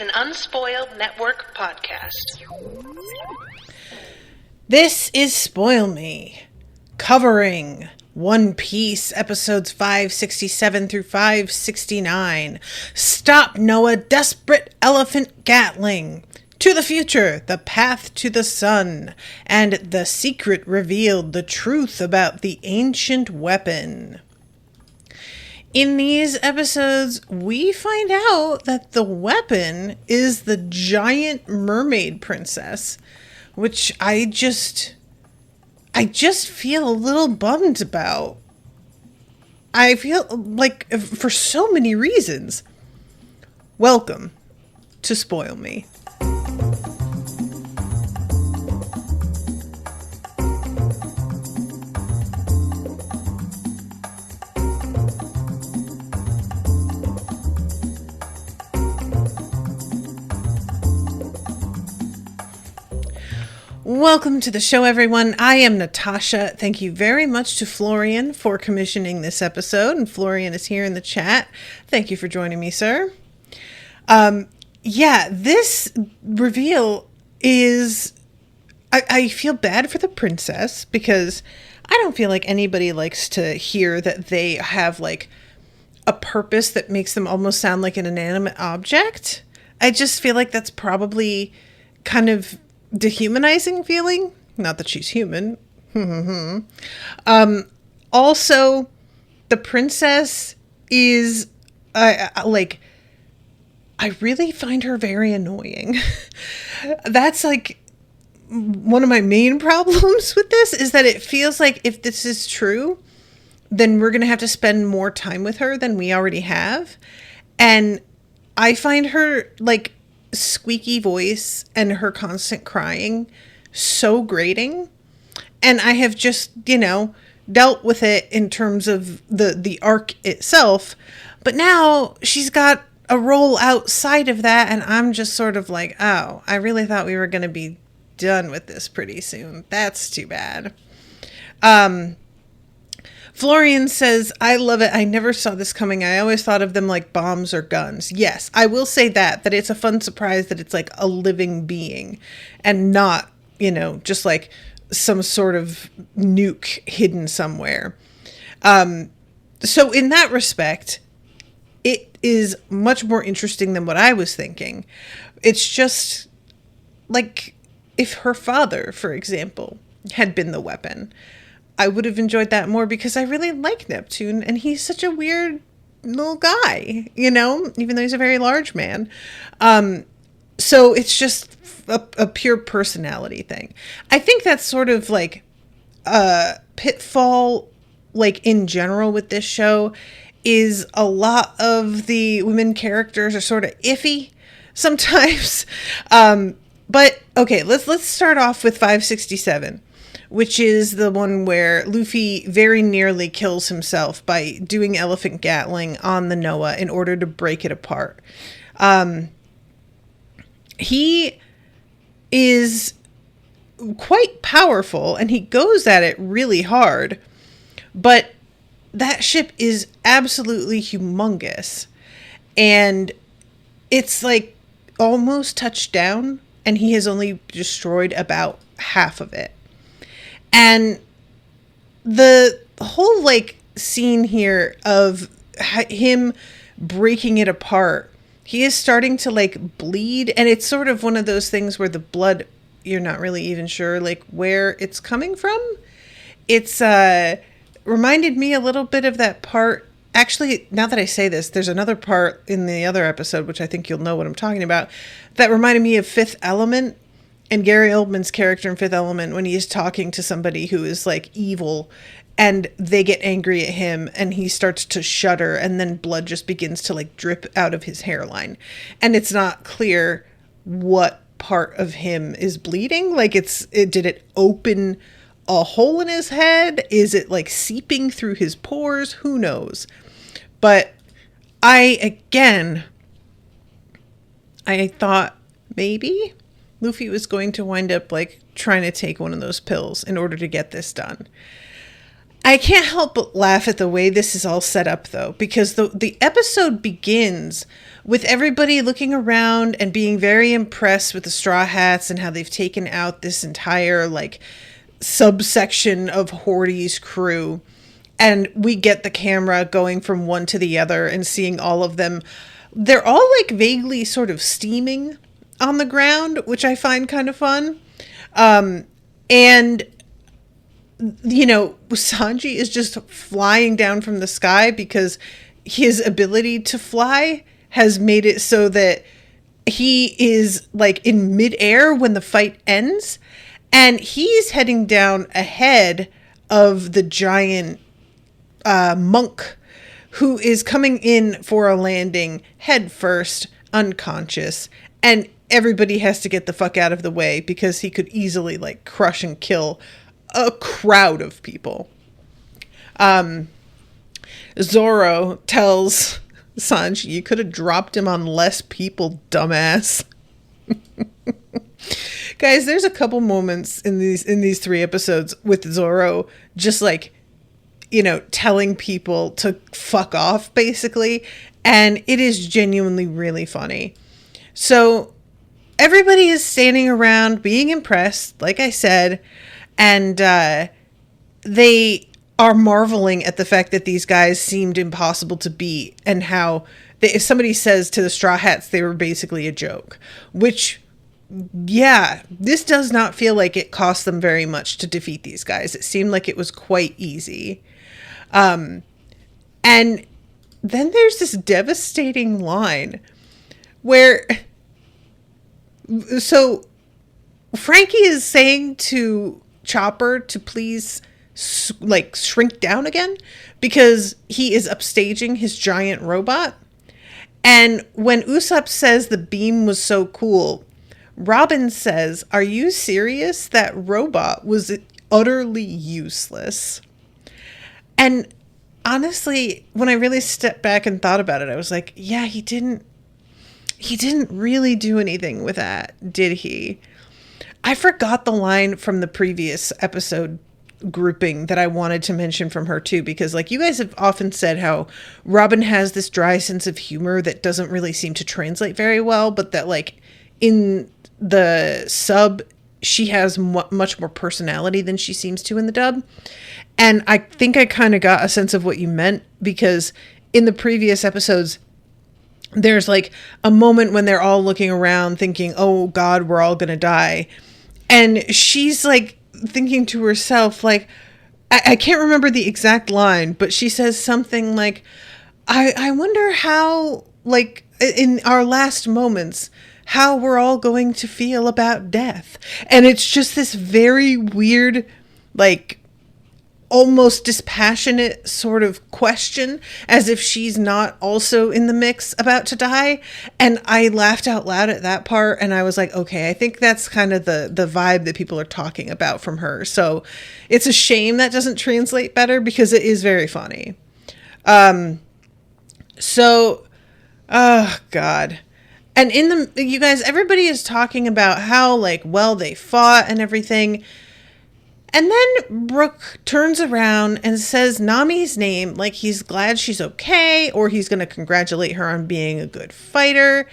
an Unspoiled Network podcast. This is Spoil Me, covering One Piece episodes 567 through 569. Stop Noah, Desperate Elephant Gatling. To the Future, The Path to the Sun, and The Secret Revealed, the truth about the ancient weapon. In these episodes, we find out that the weapon is the giant mermaid princess, which I just feel a little bummed about. I feel like for so many reasons. Welcome to Spoil Me. Welcome to the show, everyone. I am Natasha. Thank you very much to Florian for commissioning this episode. And Florian is here in the chat. Thank you for joining me, sir. This reveal is... I feel bad for the princess because I don't feel like anybody likes to hear that they have, like, a purpose that makes them almost sound like an inanimate object. I just feel like that's probably kind of dehumanizing feeling. Not that she's human. Also, the princess is I really find her very annoying. That's like one of my main problems with this, is that it feels like if this is true, then we're gonna have to spend more time with her than we already have. And I find her, like, squeaky voice and her constant crying so grating, and I have just dealt with it in terms of the arc itself, but now she's got a role outside of that, and I'm just sort of like, oh, I really thought we were going to be done with this pretty soon. That's too bad. Florian says, I love it. I never saw this coming. I always thought of them like bombs or guns. Yes, I will say that it's a fun surprise that it's like a living being and not, just like some sort of nuke hidden somewhere. So in that respect, it is much more interesting than what I was thinking. It's just like if her father, for example, had been the weapon, I would have enjoyed that more because I really like Neptune and he's such a weird little guy, even though he's a very large man. So it's just a pure personality thing. I think that's sort of like a pitfall, like in general with this show, is a lot of the women characters are sort of iffy sometimes. But okay, let's start off with 567. Which is the one where Luffy very nearly kills himself by doing Elephant Gatling on the Noah in order to break it apart. He is quite powerful and he goes at it really hard, but that ship is absolutely humongous and it's like almost touched down and he has only destroyed about half of it. And the whole, like, scene here of him breaking it apart, he is starting to, like, bleed. And it's sort of one of those things where the blood, you're not really even sure, like, where it's coming from. It's reminded me a little bit of that part. Actually, now that I say this, there's another part in the other episode, which I think you'll know what I'm talking about, that reminded me of Fifth Element. And Gary Oldman's character in Fifth Element, when he's talking to somebody who is like evil and they get angry at him and he starts to shudder and then blood just begins to like drip out of his hairline. And it's not clear what part of him is bleeding. Like did it open a hole in his head? Is it like seeping through his pores? Who knows? But I thought maybe Luffy was going to wind up like trying to take one of those pills in order to get this done. I can't help but laugh at the way this is all set up, though, because the episode begins with everybody looking around and being very impressed with the Straw Hats and how they've taken out this entire, like, subsection of Horty's crew. And we get the camera going from one to the other and seeing all of them. They're all, like, vaguely sort of steaming on the ground, which I find kind of fun. And... you know, Sanji is just flying down from the sky because his ability to fly has made it so that he is like in midair when the fight ends, and he's heading down ahead of the giant monk who is coming in for a landing head first, unconscious, and everybody has to get the fuck out of the way because he could easily like crush and kill a crowd of people. Zoro tells Sanji, "You could have dropped him on less people, dumbass." Guys, there's a couple moments in these 3 episodes with Zoro just like, you know, telling people to fuck off, basically, and it is genuinely really funny. So everybody is standing around being impressed, like I said, and they are marveling at the fact that these guys seemed impossible to beat, and how if somebody says to the Straw Hats they were basically a joke, which, yeah, this does not feel like it cost them very much to defeat these guys. It seemed like it was quite easy. And then there's this devastating line where, so Frankie is saying to Chopper to please like shrink down again because he is upstaging his giant robot. And when Usopp says the beam was so cool, Robin says, "Are you serious? That robot was utterly useless." And honestly, when I really stepped back and thought about it, I was like, yeah, he didn't really do anything with that, did he? I forgot the line from the previous episode grouping that I wanted to mention from her too, because like you guys have often said how Robin has this dry sense of humor that doesn't really seem to translate very well, but that like in the sub she has much more personality than she seems to in the dub. And I think I kind of got a sense of what you meant, because in the previous episodes there's like a moment when they're all looking around thinking, oh God, we're all gonna die. And she's like thinking to herself, like, I can't remember the exact line, but she says something like, I wonder how, like, in our last moments, how we're all going to feel about death. And it's just this very weird, like, almost dispassionate sort of question, as if she's not also in the mix about to die. And I laughed out loud at that part, and I was like, okay, I think that's kind of the vibe that people are talking about from her. So it's a shame that doesn't translate better, because it is very funny. Oh God. And you guys, everybody is talking about how like well they fought and everything. And then Brook turns around and says Nami's name like he's glad she's okay, or he's going to congratulate her on being a good fighter.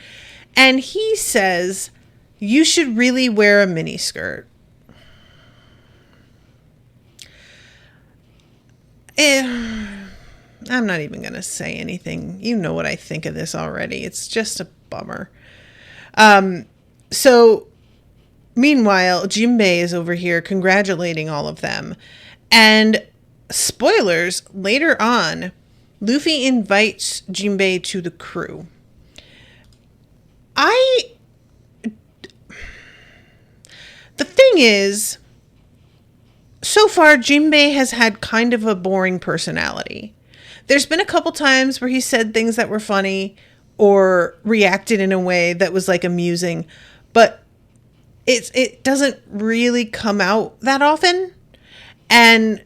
And he says, "You should really wear a miniskirt." I'm not even going to say anything. You know what I think of this already. It's just a bummer. So meanwhile, Jinbei is over here congratulating all of them. And spoilers, later on, Luffy invites Jinbei to the crew. The thing is, so far, Jinbei has had kind of a boring personality. There's been a couple times where he said things that were funny or reacted in a way that was like amusing, but it doesn't really come out that often. And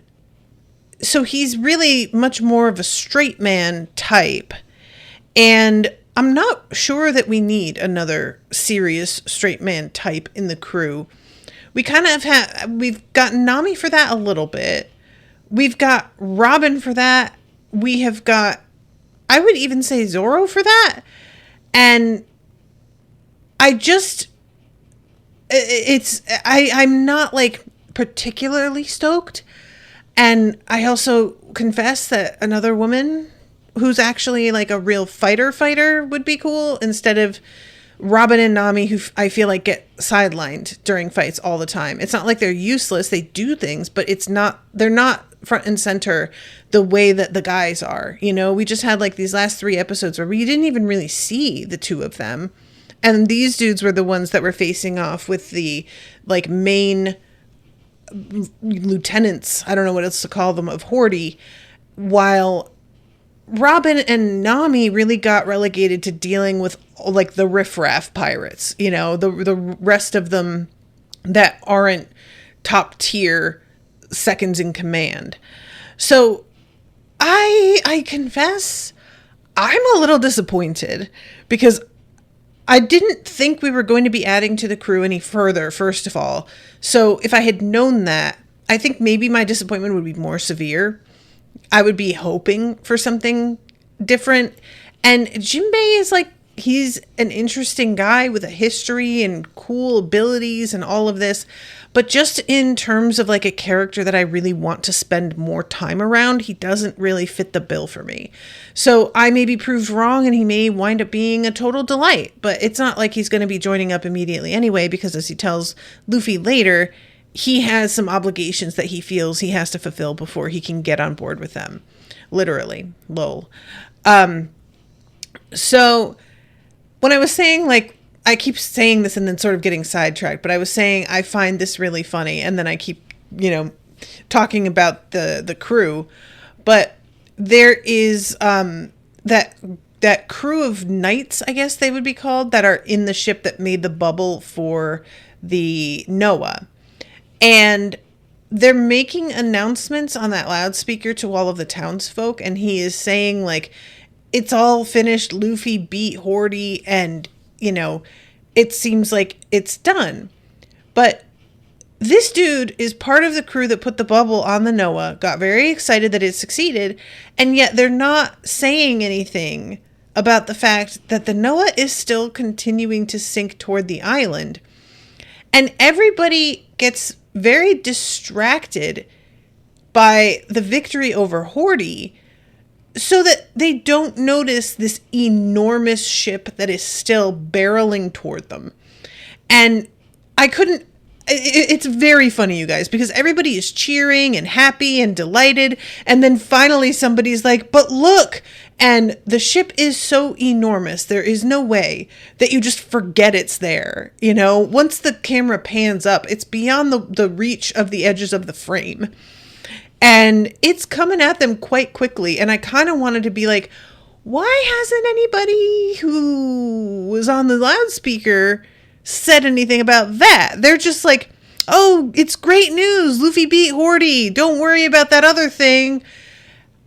so he's really much more of a straight man type. And I'm not sure that we need another serious straight man type in the crew. We kind of we've gotten Nami for that a little bit. we've got Robin for that. We have got, I would even say Zorro for that. And I'm not like particularly stoked. And I also confess that another woman who's actually like a real fighter would be cool, instead of Robin and Nami, who I feel like get sidelined during fights all the time. It's not like they're useless. They do things, but they're not front and center the way that the guys are. You know, we just had like these last 3 episodes where we didn't even really see the two of them. And these dudes were the ones that were facing off with the like main lieutenants, I don't know what else to call them, of Horde, while Robin and Nami really got relegated to dealing with like the riffraff pirates, you know, the rest of them that aren't top tier seconds in command. So I confess I'm a little disappointed, because I didn't think we were going to be adding to the crew any further, first of all. So if I had known that, I think maybe my disappointment would be more severe. I would be hoping for something different. And Jinbei is like, he's an interesting guy with a history and cool abilities and all of this. But just in terms of like a character that I really want to spend more time around, he doesn't really fit the bill for me. So I may be proved wrong and he may wind up being a total delight. But it's not like he's going to be joining up immediately anyway, because as he tells Luffy later, he has some obligations that he feels he has to fulfill before he can get on board with them. Literally. Lol. So when I was saying, like, I keep saying this and then sort of getting sidetracked, but I was saying I find this really funny, and then I keep, you know, talking about the crew. But there is that crew of knights, I guess they would be called, that are in the ship that made the bubble for the Noah. And they're making announcements on that loudspeaker to all of the townsfolk, and he is saying, like, it's all finished, Luffy beat Horde, and, you know, it seems like it's done. But this dude is part of the crew that put the bubble on the Noah, got very excited that it succeeded, and yet they're not saying anything about the fact that the Noah is still continuing to sink toward the island. And everybody gets very distracted by the victory over Horde, so that they don't notice this enormous ship that is still barreling toward them. And it's very funny, you guys, because everybody is cheering and happy and delighted. And then finally somebody's like, but look, and the ship is so enormous. There is no way that you just forget it's there. You know, once the camera pans up, it's beyond the reach of the edges of the frame. And it's coming at them quite quickly. And I kind of wanted to be like, why hasn't anybody who was on the loudspeaker said anything about that? They're just like, oh, it's great news. Luffy beat Horde. Don't worry about that other thing.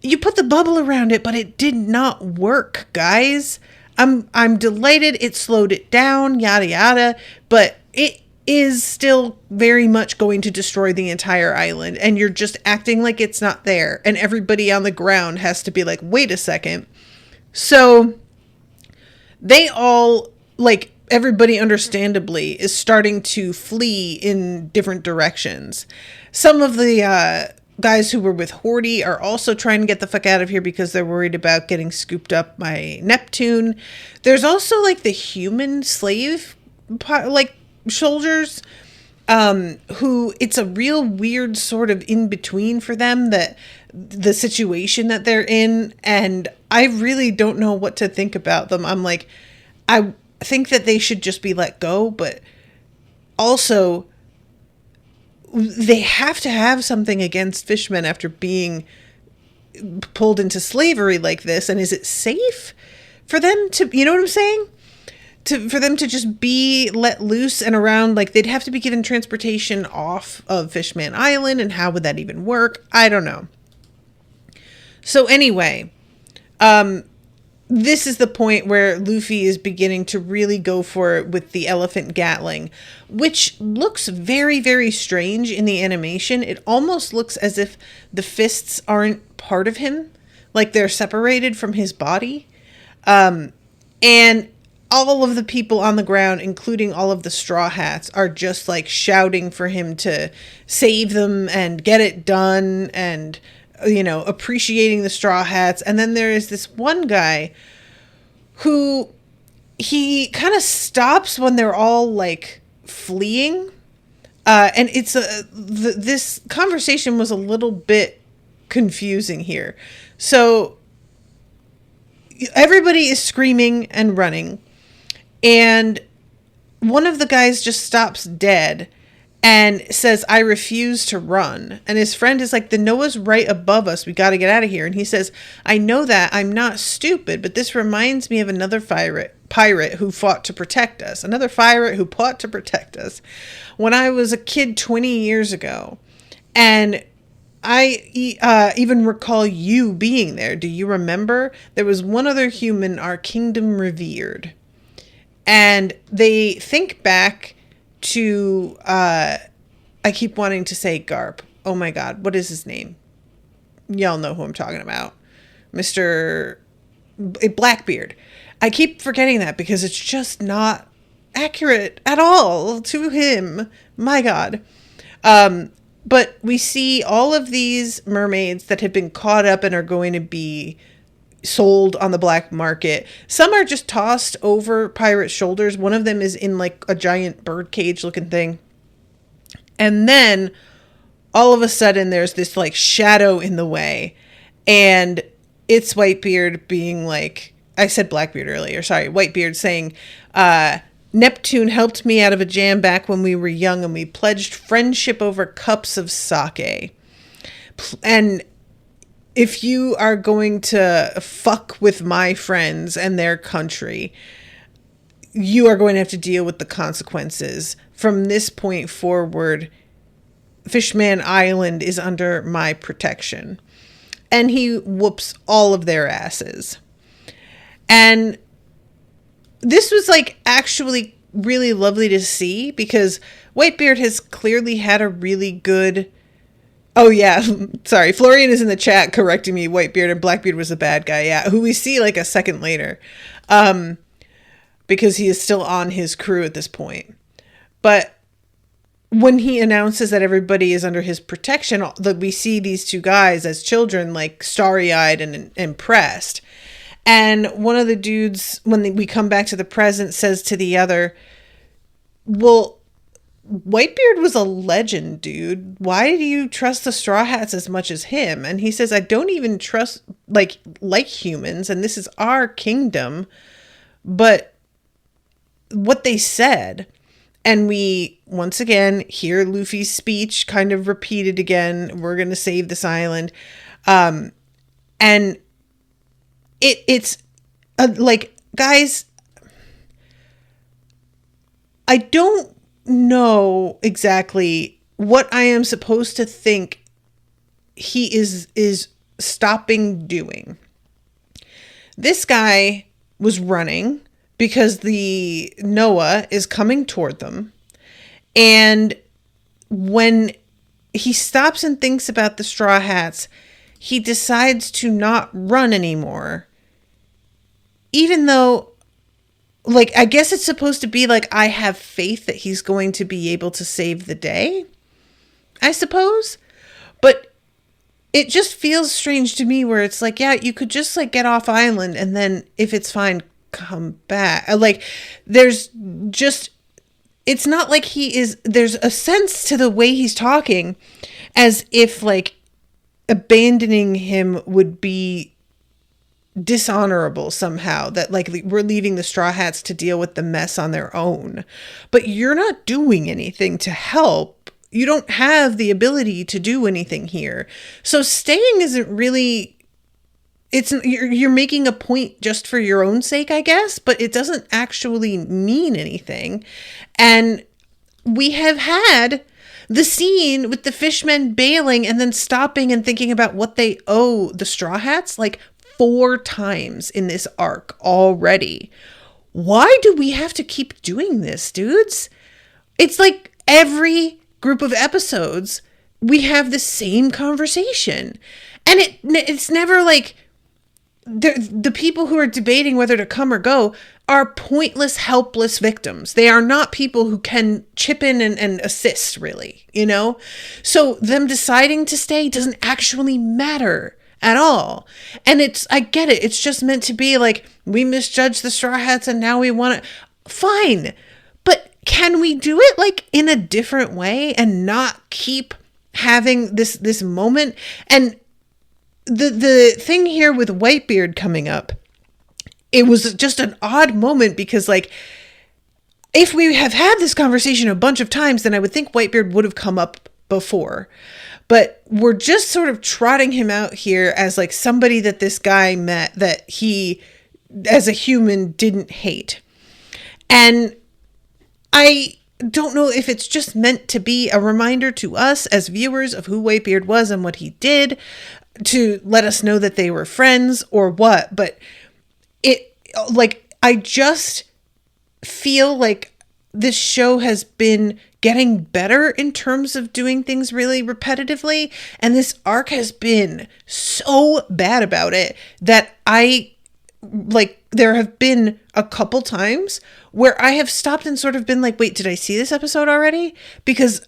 You put the bubble around it, but it did not work, guys. I'm delighted it slowed it down, yada yada, but it is still very much going to destroy the entire island, and you're just acting like it's not there, and everybody on the ground has to be like, wait a second. So they all, like, everybody understandably is starting to flee in different directions. Some of the guys who were with Horde are also trying to get the fuck out of here because they're worried about getting scooped up by Neptune. There's also like the human slave like soldiers who, it's a real weird sort of in between for them, that the situation that they're in, and I really don't know what to think about them. I'm like, I think that they should just be let go, but also they have to have something against fishmen after being pulled into slavery like this. And is it safe for them to, you know what I'm saying? For them to just be let loose and around, like they'd have to be given transportation off of Fishman Island, and how would that even work? I don't know. So anyway, this is the point where Luffy is beginning to really go for it with the elephant Gatling, which looks very, very strange in the animation. It almost looks as if the fists aren't part of him, like they're separated from his body. And all of the people on the ground, including all of the Straw Hats, are just like shouting for him to save them and get it done, and appreciating the Straw Hats. And then there is this one guy who he kind of stops when they're all like fleeing. And it's this conversation was a little bit confusing here. So everybody is screaming and running, and one of the guys just stops dead and says, "I refuse to run." And his friend is like, "The Noah's right above us. We got to get out of here." And he says, "I know that. I'm not stupid, but this reminds me of another pirate who fought to protect us. Another pirate who fought to protect us when I was a kid 20 years ago. And I even recall you being there. Do you remember? There was one other human our kingdom revered." And they think back to, I keep wanting to say Garp. Oh my God, what is his name? Y'all know who I'm talking about. Mr. Blackbeard. I keep forgetting that because it's just not accurate at all to him. My God. But we see all of these mermaids that have been caught up and are going to be sold on the black market. Some are just tossed over pirates' shoulders. One of them is in like a giant bird cage looking thing. And then all of a sudden there's this like shadow in the way. And it's Whitebeard being like, I said Blackbeard earlier, sorry, Whitebeard saying, "Neptune helped me out of a jam back when we were young, and we pledged friendship over cups of sake. And if you are going to fuck with my friends and their country, you are going to have to deal with the consequences. From this point forward, Fishman Island is under my protection." And he whoops all of their asses. And this was like actually really lovely to see, because Whitebeard has clearly had a really good... Oh yeah, sorry. Florian is in the chat correcting me. Whitebeard and Blackbeard was the bad guy. Yeah, who we see like a second later, because he is still on his crew at this point. But when he announces that everybody is under his protection, we see these two guys as children, like starry-eyed and impressed. And one of the dudes, when we come back to the present, says to the other, "Well, Whitebeard was a legend, dude. Why do you trust the Straw Hats as much as him?" And he says, "I don't even trust like humans, and this is our kingdom." But what they said, and we once again hear Luffy's speech kind of repeated again. We're going to save this island. And it's like, guys, I don't know exactly what I am supposed to think he is stopping doing. This guy was running because the Noah is coming toward them, and when he stops and thinks about the Straw Hats, he decides to not run anymore, even though, like, I guess it's supposed to be like, I have faith that he's going to be able to save the day, I suppose. But it just feels strange to me, where it's like, yeah, you could just like get off island, and then if it's fine, come back. Like, there's just, it's not like there's a sense to the way he's talking as if like abandoning him would be dishonorable somehow, that like we're leaving the Straw Hats to deal with the mess on their own. But you're not doing anything to help. You don't have the ability to do anything here. So staying isn't really, you're making a point just for your own sake, I guess, but it doesn't actually mean anything. And we have had the scene with the fishmen bailing and then stopping and thinking about what they owe the Straw Hats like 4 times in this arc already. Why do we have to keep doing this, dudes? It's like every group of episodes, we have the same conversation. And it's never like the people who are debating whether to come or go are pointless, helpless victims. They are not people who can chip in and assist, really, you know? So them deciding to stay doesn't actually matter at all. And I get it. It's just meant to be like, we misjudged the Straw Hats and now we want it. Fine. But can we do it like in a different way and not keep having this moment? And the thing here with Whitebeard coming up, it was just an odd moment because, like, if we have had this conversation a bunch of times, then I would think Whitebeard would have come up before. But we're just sort of trotting him out here as like somebody that this guy met that he, as a human, didn't hate. And I don't know if it's just meant to be a reminder to us as viewers of who Whitebeard was and what he did, to let us know that they were friends or what, but I just feel like this show has been getting better in terms of doing things really repetitively, and this arc has been so bad about it that there have been a couple times where I have stopped and sort of been like, wait, did I see this episode already? Because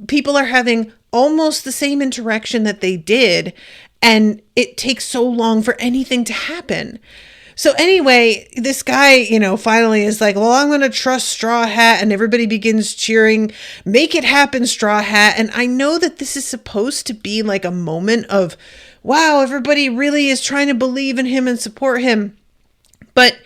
people are having almost the same interaction that they did, and it takes so long for anything to happen. So anyway, this guy, finally is like, well, I'm going to trust Straw Hat, and everybody begins cheering, make it happen, Straw Hat. And I know that this is supposed to be like a moment of, wow, everybody really is trying to believe in him and support him. But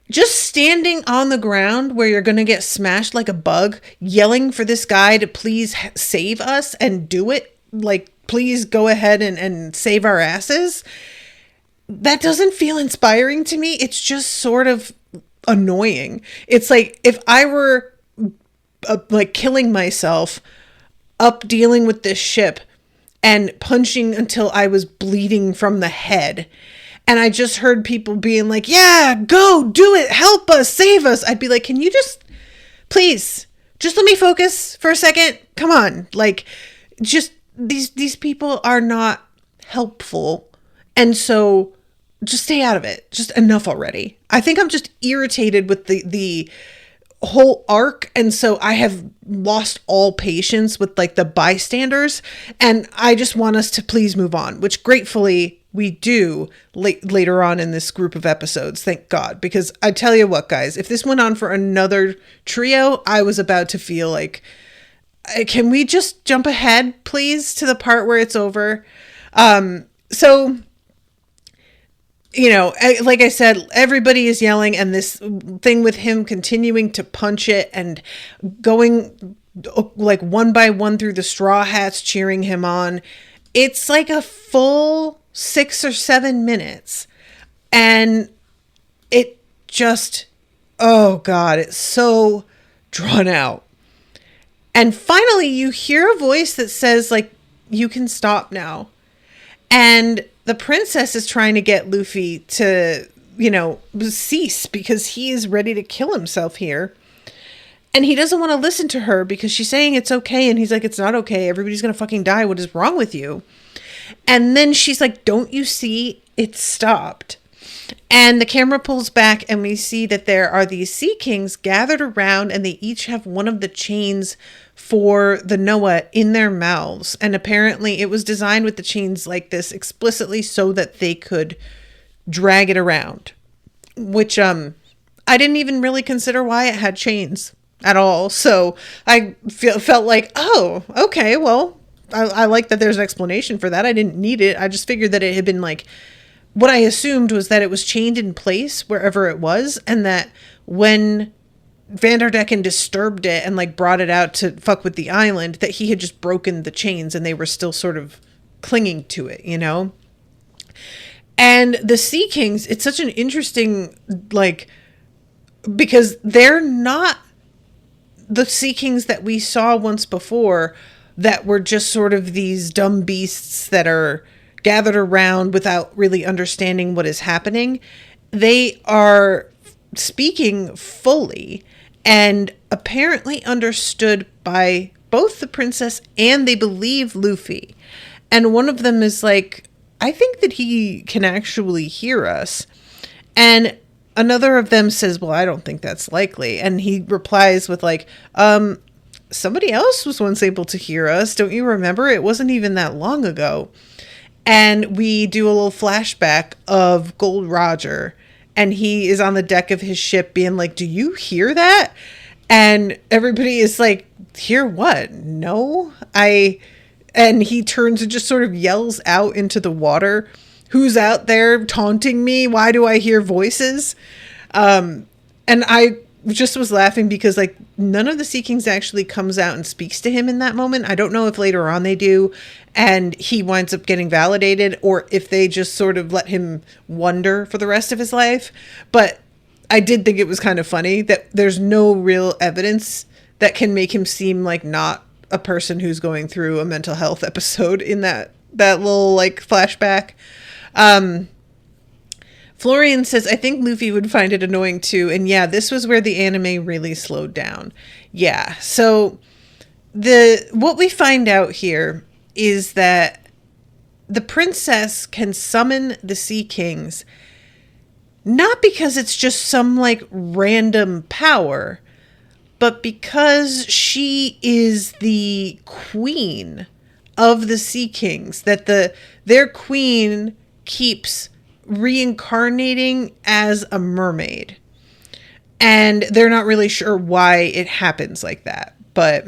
just standing on the ground where you're going to get smashed like a bug, yelling for this guy to please save us and do it, like, please go ahead and save our asses, that doesn't feel inspiring to me. It's just sort of annoying. It's like if I were killing myself up dealing with this ship and punching until I was bleeding from the head, and I just heard people being like, yeah, go do it. Help us, save us. I'd be like, can you please, just let me focus for a second. Come on. Like, just these people are not helpful. And so just stay out of it. Just enough already. I think I'm just irritated with the whole arc. And so I have lost all patience with like the bystanders. And I just want us to please move on, which gratefully we do later on in this group of episodes. Thank God. Because I tell you what, guys, if this went on for another trio, I was about to feel like, can we just jump ahead, please, to the part where it's over? So, like I said, everybody is yelling, and this thing with him continuing to punch it and going like one by one through the Straw Hats cheering him on. It's like a full 6 or 7 minutes. And it just, oh God, it's so drawn out. And finally, you hear a voice that says, like, you can stop now. And the princess is trying to get Luffy to, cease because he is ready to kill himself here. And he doesn't want to listen to her because she's saying it's okay. And he's like, it's not okay. Everybody's going to fucking die. What is wrong with you? And then she's like, don't you see? It stopped. And the camera pulls back and we see that there are these Sea Kings gathered around, and they each have one of the chains for the Noah in their mouths. And apparently it was designed with the chains like this explicitly so that they could drag it around, which I didn't even really consider why it had chains at all. So I felt like, oh, okay, well, I like that there's an explanation for that. I didn't need it. I just figured that it had been like, what I assumed was that it was chained in place wherever it was, and that when Vanderdecken disturbed it and like brought it out to fuck with the island, that he had just broken the chains and they were still sort of clinging to it, And the Sea Kings, it's such an interesting, because they're not the Sea Kings that we saw once before that were just sort of these dumb beasts that are, gathered around without really understanding what is happening. They are speaking fully and apparently understood by both the princess and they believe Luffy. And one of them is like, I think that he can actually hear us. And another of them says, well, I don't think that's likely. And he replies with like, somebody else was once able to hear us. Don't you remember? It wasn't even that long ago. And we do a little flashback of Gold Roger. And he is on the deck of his ship being like, do you hear that? And everybody is like, hear what? No, and he turns and just sort of yells out into the water, who's out there taunting me? Why do I hear voices? And I just was laughing because like none of the Sea Kings actually comes out and speaks to him in that moment. I don't know if later on they do and he winds up getting validated or if they just sort of let him wonder for the rest of his life. But I did think it was kind of funny that there's no real evidence that can make him seem like not a person who's going through a mental health episode in that little like flashback. Florian says, I think Luffy would find it annoying too. And yeah, this was where the anime really slowed down. Yeah. So what we find out here is that the princess can summon the Sea Kings, not because it's just some like random power, but because she is the queen of the Sea Kings, that their queen keeps reincarnating as a mermaid. And they're not really sure why it happens like that. But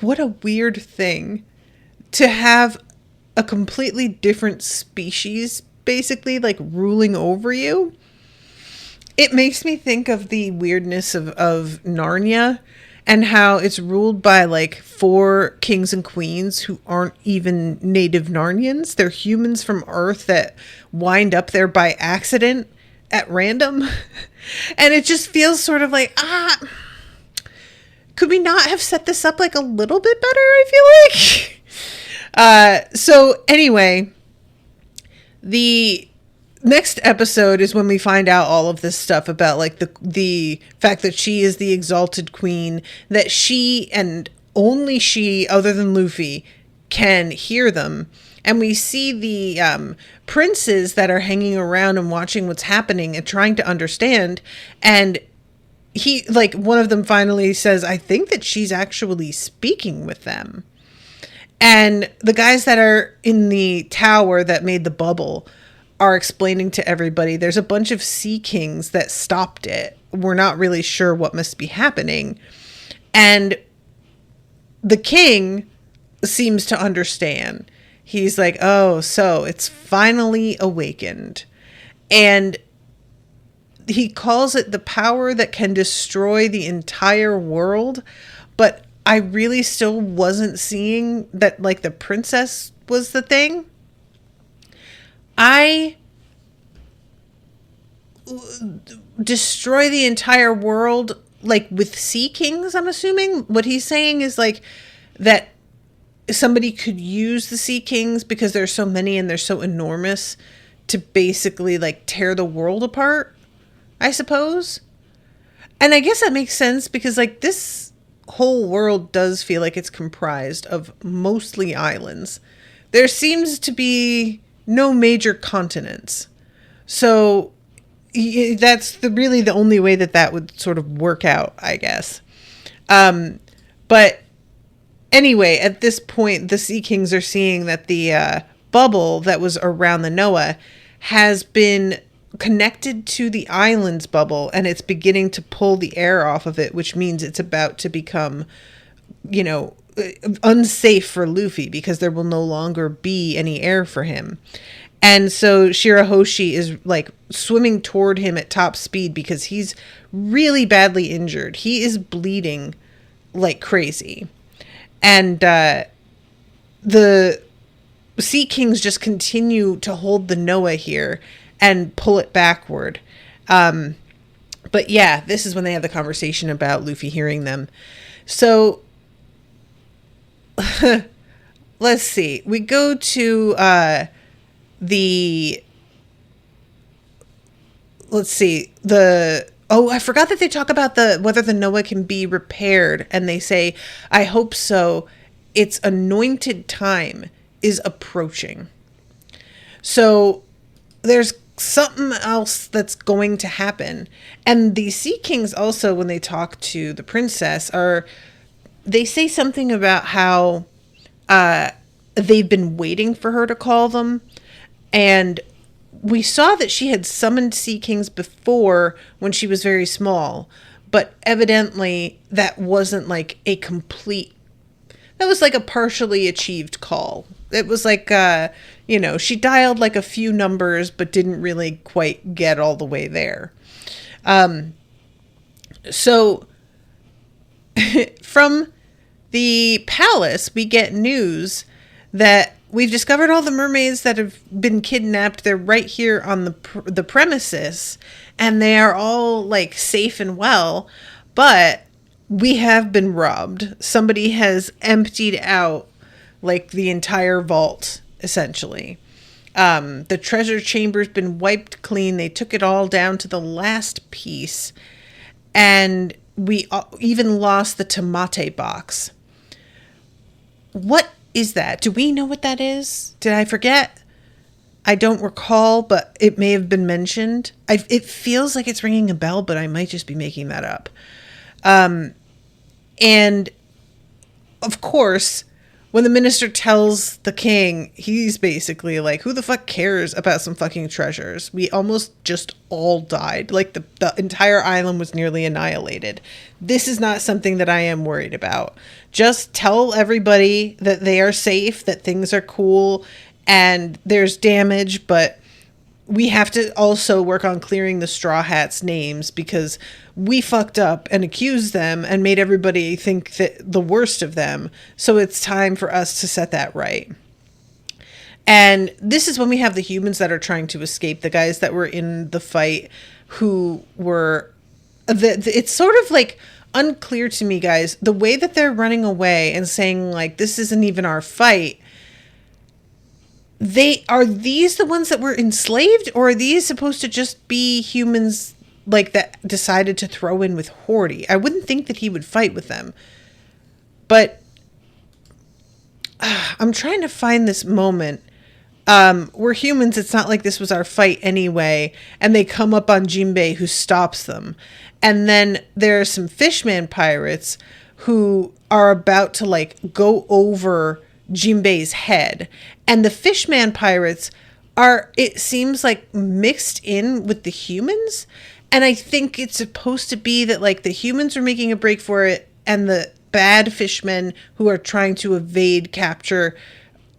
what a weird thing to have a completely different species basically like ruling over you. It makes me think of the weirdness of Narnia and how it's ruled by like 4 kings and queens who aren't even native Narnians. They're humans from Earth that wind up there by accident at random. And it just feels sort of like, could we not have set this up like a little bit better, I feel like? So anyway, the next episode is when we find out all of this stuff about like the fact that she is the exalted queen, that she and only she, other than Luffy, can hear them. And we see the princes that are hanging around and watching what's happening and trying to understand. And he, like, one of them finally says, I think that she's actually speaking with them. And the guys that are in the tower that made the bubble are explaining to everybody there's a bunch of Sea Kings that stopped it. We're not really sure what must be happening. And the king seems to understand. He's like, oh, so it's finally awakened. And he calls it the power that can destroy the entire world. But I really still wasn't seeing that, like, the princess was the thing. Destroy the entire world, like, with Sea Kings, I'm assuming. What he's saying is, like, that somebody could use the Sea Kings because there's so many and they're so enormous to basically, like, tear the world apart, I suppose. And I guess that makes sense because, like, this whole world does feel like it's comprised of mostly islands. There seems to be no major continents. So that's really the only way that would sort of work out, I guess. But anyway, at this point, the Sea Kings are seeing that the bubble that was around the Noah has been connected to the island's bubble, and it's beginning to pull the air off of it, which means it's about to become, you know, unsafe for Luffy because there will no longer be any air for him. And so Shirahoshi is like swimming toward him at top speed because he's really badly injured. He is bleeding like crazy. And the Sea Kings just continue to hold the Noah here and pull it backward. But yeah, this is when they have the conversation about Luffy hearing them. So let's see. We go to the let's see. I forgot that they talk about whether the Noah can be repaired, and they say, "I hope so. Its anointed time is approaching." So there's something else that's going to happen. And the Sea Kings also, when they talk to the princess, they say something about how they've been waiting for her to call them. And we saw that she had summoned Sea Kings before when she was very small. But evidently that wasn't like that was like a partially achieved call. It was like, she dialed like a few numbers, but didn't really quite get all the way there. So from the palace, we get news that we've discovered all the mermaids that have been kidnapped. They're right here on the premises, and they are all like safe and well, but we have been robbed. Somebody has emptied out like the entire vault, essentially. The treasure chamber's been wiped clean. They took it all down to the last piece. And we even lost the tomate box. What is that? Do we know what that is? Did I forget? I don't recall, but it may have been mentioned. It feels like it's ringing a bell, but I might just be making that up. And of course, when the minister tells the king, he's basically like, who the fuck cares about some fucking treasures? We almost just all died. Like the entire island was nearly annihilated. This is not something that I am worried about. Just tell everybody that they are safe, that things are cool, and there's damage, but we have to also work on clearing the Straw Hats' names because we fucked up and accused them and made everybody think that the worst of them. So it's time for us to set that right. And this is when we have the humans that are trying to escape, the guys that were in the fight who were... It's sort of like unclear to me, guys, the way that they're running away and saying like, this isn't even our fight. Are these the ones that were enslaved, or are these supposed to just be humans like that decided to throw in with Horty? I wouldn't think that he would fight with them, but I'm trying to find this moment. We're humans. It's not like this was our fight anyway. And they come up on Jinbei, who stops them. And then there are some fishman pirates who are about to like go over Jinbei's head, and the fishman pirates are, it seems like, mixed in with the humans, and I think it's supposed to be that like the humans are making a break for it, and the bad fishmen who are trying to evade capture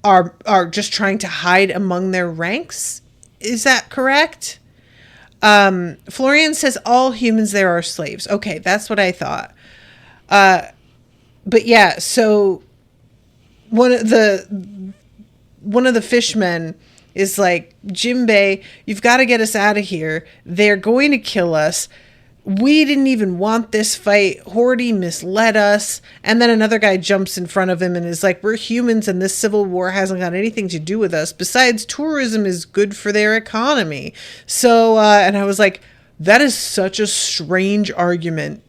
are just trying to hide among their ranks. Is that correct? Florian says all humans there are slaves. Okay, that's what I thought. But yeah, so one of the fishmen is like, Jinbei, you've got to get us out of here. They're going to kill us. We didn't even want this fight. Horty misled us. And then another guy jumps in front of him and is like, we're humans and this civil war hasn't got anything to do with us. Besides, tourism is good for their economy. So, and I was like, that is such a strange argument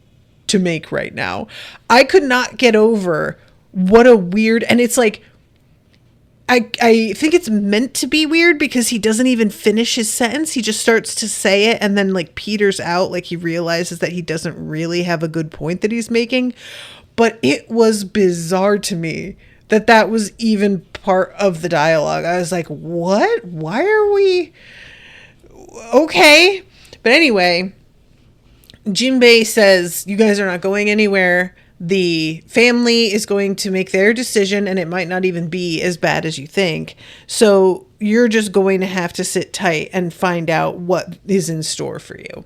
to make right now. I could not get over what a weird, and it's like, I think it's meant to be weird because he doesn't even finish his sentence. He just starts to say it and then like peters out, like he realizes that he doesn't really have a good point that he's making. But it was bizarre to me that was even part of the dialogue. I was like, what? Why are we... Okay. But anyway, Jinbei says, you guys are not going anywhere. The family is going to make their decision, and it might not even be as bad as you think. So you're just going to have to sit tight and find out what is in store for you.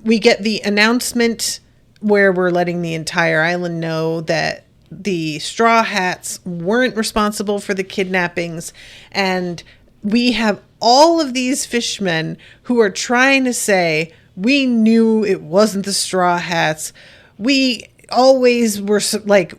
We get the announcement where we're letting the entire island know that the Straw Hats weren't responsible for the kidnappings. And we have all of these fishmen who are trying to say, we knew it wasn't the Straw Hats. We always were like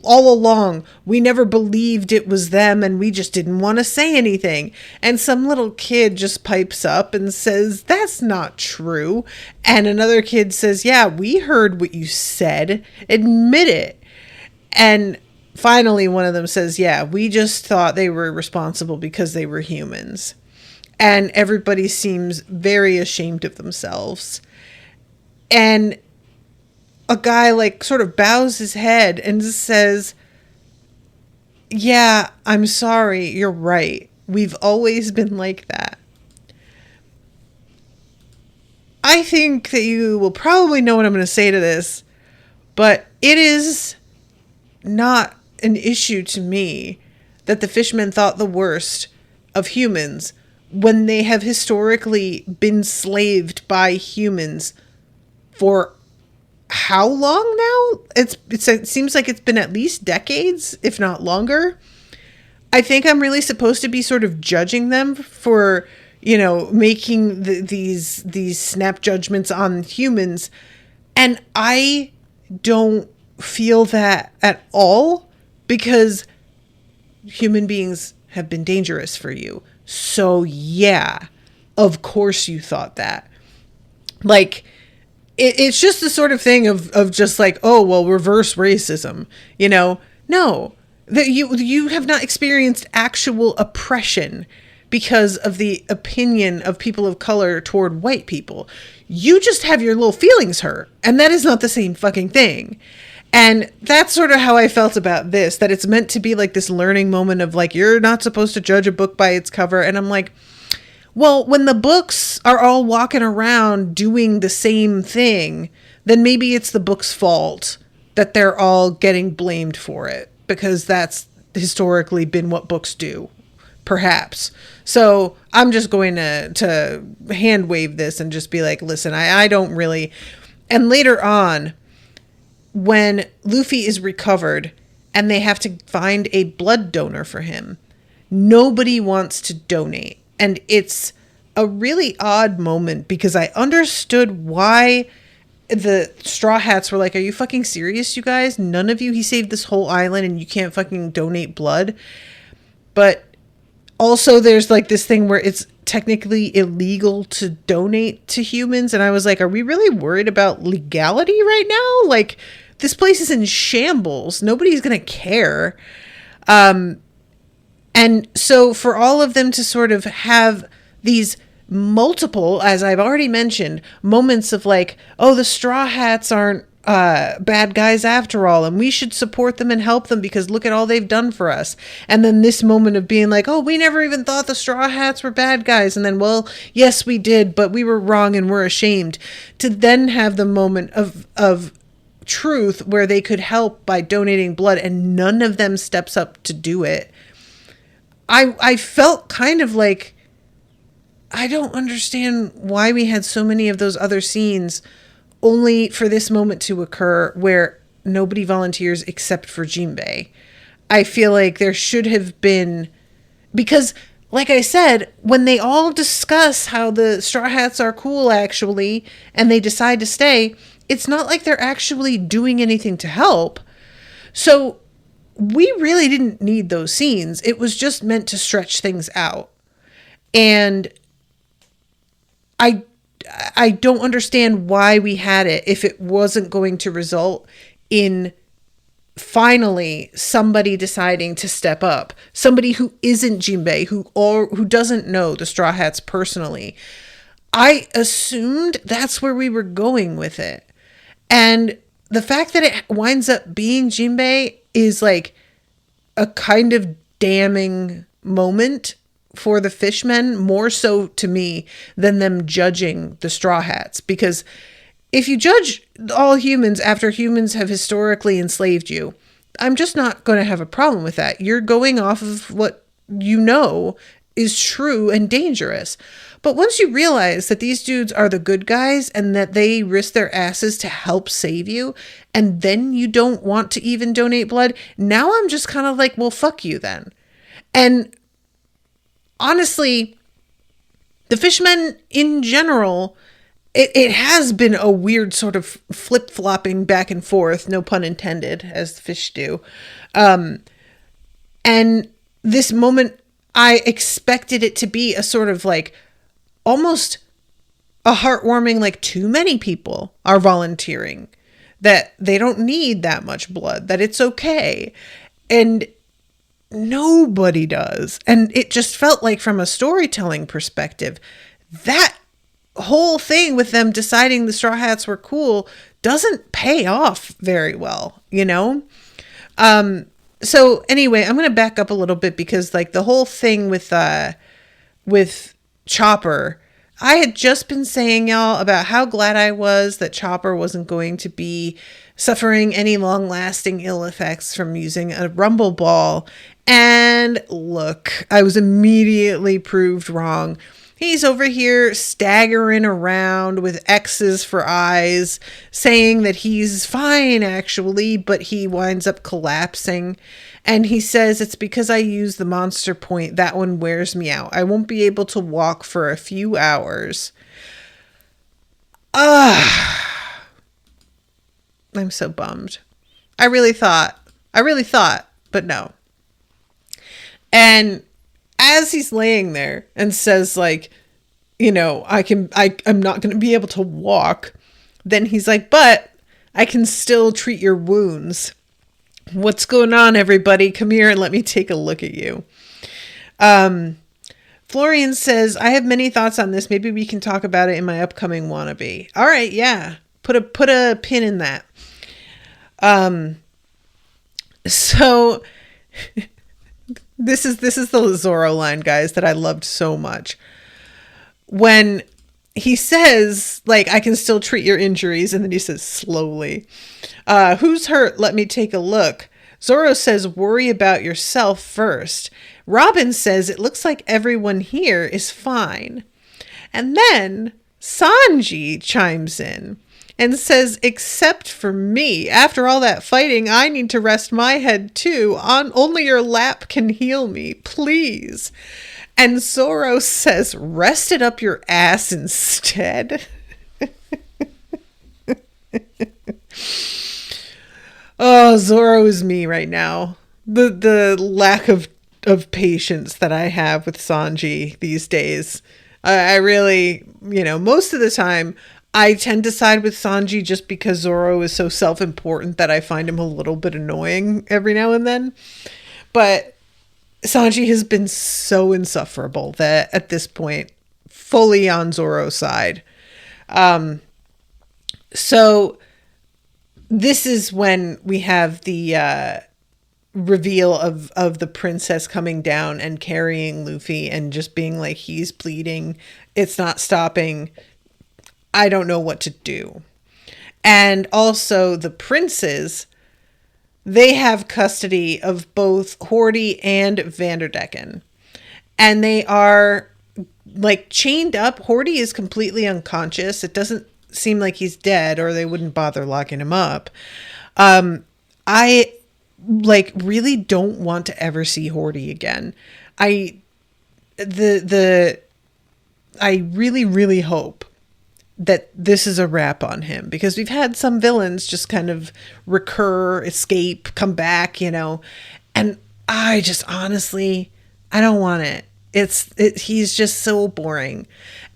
all along, we never believed it was them and we just didn't want to say anything. And some little kid just pipes up and says, that's not true. And another kid says, yeah, we heard what you said. Admit it. And finally, one of them says, yeah, we just thought they were responsible because they were humans. And everybody seems very ashamed of themselves. And a guy like sort of bows his head and says, yeah, I'm sorry. You're right. We've always been like that. I think that you will probably know what I'm going to say to this, but it is not an issue to me that the fishmen thought the worst of humans when they have historically been slaved by humans for how long now? It seems like it's been at least decades, if not longer. I think I'm really supposed to be sort of judging them for, making these snap judgments on humans. And I don't feel that at all, because human beings have been dangerous for you. So yeah, of course you thought that. Like, it's just the sort of thing of just like, oh, well, reverse racism, no, that you have not experienced actual oppression because of the opinion of people of color toward white people. You just have your little feelings hurt, and that is not the same fucking thing. And that's sort of how I felt about this, that it's meant to be like this learning moment of like, you're not supposed to judge a book by its cover. And I'm like, well, when the books are all walking around doing the same thing, then maybe it's the book's fault that they're all getting blamed for it, because that's historically been what books do, perhaps. So I'm just going to hand wave this and just be like, listen, I don't really. And later on, when Luffy is recovered and they have to find a blood donor for him, nobody wants to donate. And it's a really odd moment, because I understood why the Straw Hats were like, are you fucking serious, you guys? None of you, he saved this whole island and you can't fucking donate blood. But also there's like this thing where it's technically illegal to donate to humans. And I was like, are we really worried about legality right now? Like, this place is in shambles. Nobody's going to care. And so for all of them to sort of have these multiple, as I've already mentioned, moments of like, oh, the Straw Hats aren't bad guys after all, and we should support them and help them because look at all they've done for us. And then this moment of being like, oh, we never even thought the Straw Hats were bad guys. And then, well, yes, we did, but we were wrong and we're ashamed. To then have the moment of truth where they could help by donating blood, and none of them steps up to do it. I felt kind of like, I don't understand why we had so many of those other scenes only for this moment to occur where nobody volunteers except for Jinbei. I feel like there should have been, because like I said, when they all discuss how the Straw Hats are cool actually, and they decide to stay, it's not like they're actually doing anything to help. So we really didn't need those scenes. It was just meant to stretch things out. And I don't understand why we had it if it wasn't going to result in finally somebody deciding to step up. Somebody who isn't Jinbei, who doesn't know the Straw Hats personally. I assumed that's where we were going with it. And the fact that it winds up being Jinbei is like a kind of damning moment for the fishmen, more so to me than them judging the Straw Hats. Because if you judge all humans after humans have historically enslaved you, I'm just not going to have a problem with that. You're going off of what you know is true and dangerous. But once you realize that these dudes are the good guys and that they risk their asses to help save you, and then you don't want to even donate blood, now I'm just kind of like, well, fuck you then. And honestly, the fishmen in general it has been a weird sort of flip-flopping back and forth, no pun intended, as the fish do. And this moment, I expected it to be a sort of like almost a heartwarming, like too many people are volunteering, that they don't need that much blood, that it's okay. And nobody does. And it just felt like, from a storytelling perspective, that whole thing with them deciding the Straw Hats were cool doesn't pay off very well, you know? So anyway, I'm going to back up a little bit, because like the whole thing with Chopper, I had just been saying, y'all, about how glad I was that Chopper wasn't going to be suffering any long-lasting ill effects from using a rumble ball. And look, I was immediately proved wrong. He's over here staggering around with X's for eyes, saying that he's fine, actually, but he winds up collapsing. And he says, it's because I use the monster point. That one wears me out. I won't be able to walk for a few hours. I'm so bummed. I really thought, but no. And as he's laying there and says, like, you know, I'm not going to be able to walk, then he's like, but I can still treat your wounds. What's going on, everybody? Come here and let me take a look at you. Florian says, I have many thoughts on this. Maybe we can talk about it in my upcoming wannabe. All right, yeah. Put a pin in that. So this is the Zorro line, guys, that I loved so much. When he says, like, I can still treat your injuries, and then he says slowly, who's hurt? Let me take a look. Zorro says, worry about yourself first. Robin says, it looks like everyone here is fine. And then Sanji chimes in and says, except for me. After all that fighting, I need to rest my head too. Only your lap can heal me, please. And Zorro says, rest it up your ass instead. Oh, Zorro is me right now. The lack of patience that I have with Sanji these days. I really, you know, most of the time I tend to side with Sanji just because Zorro is so self-important that I find him a little bit annoying every now and then. But Sanji has been so insufferable that at this point, fully on Zorro's side. So this is when we have the reveal of the princess coming down and carrying Luffy and just being like, he's bleeding. It's not stopping. I don't know what to do. And also the princes, they have custody of both Horty and Vanderdecken. And they are like chained up. Horty is completely unconscious. It doesn't seem like he's dead, or they wouldn't bother locking him up. I like really don't want to ever see Horty again. I really, really hope that this is a wrap on him, because we've had some villains just kind of recur, escape, come back, you know, and I just honestly, I don't want it. He's just so boring.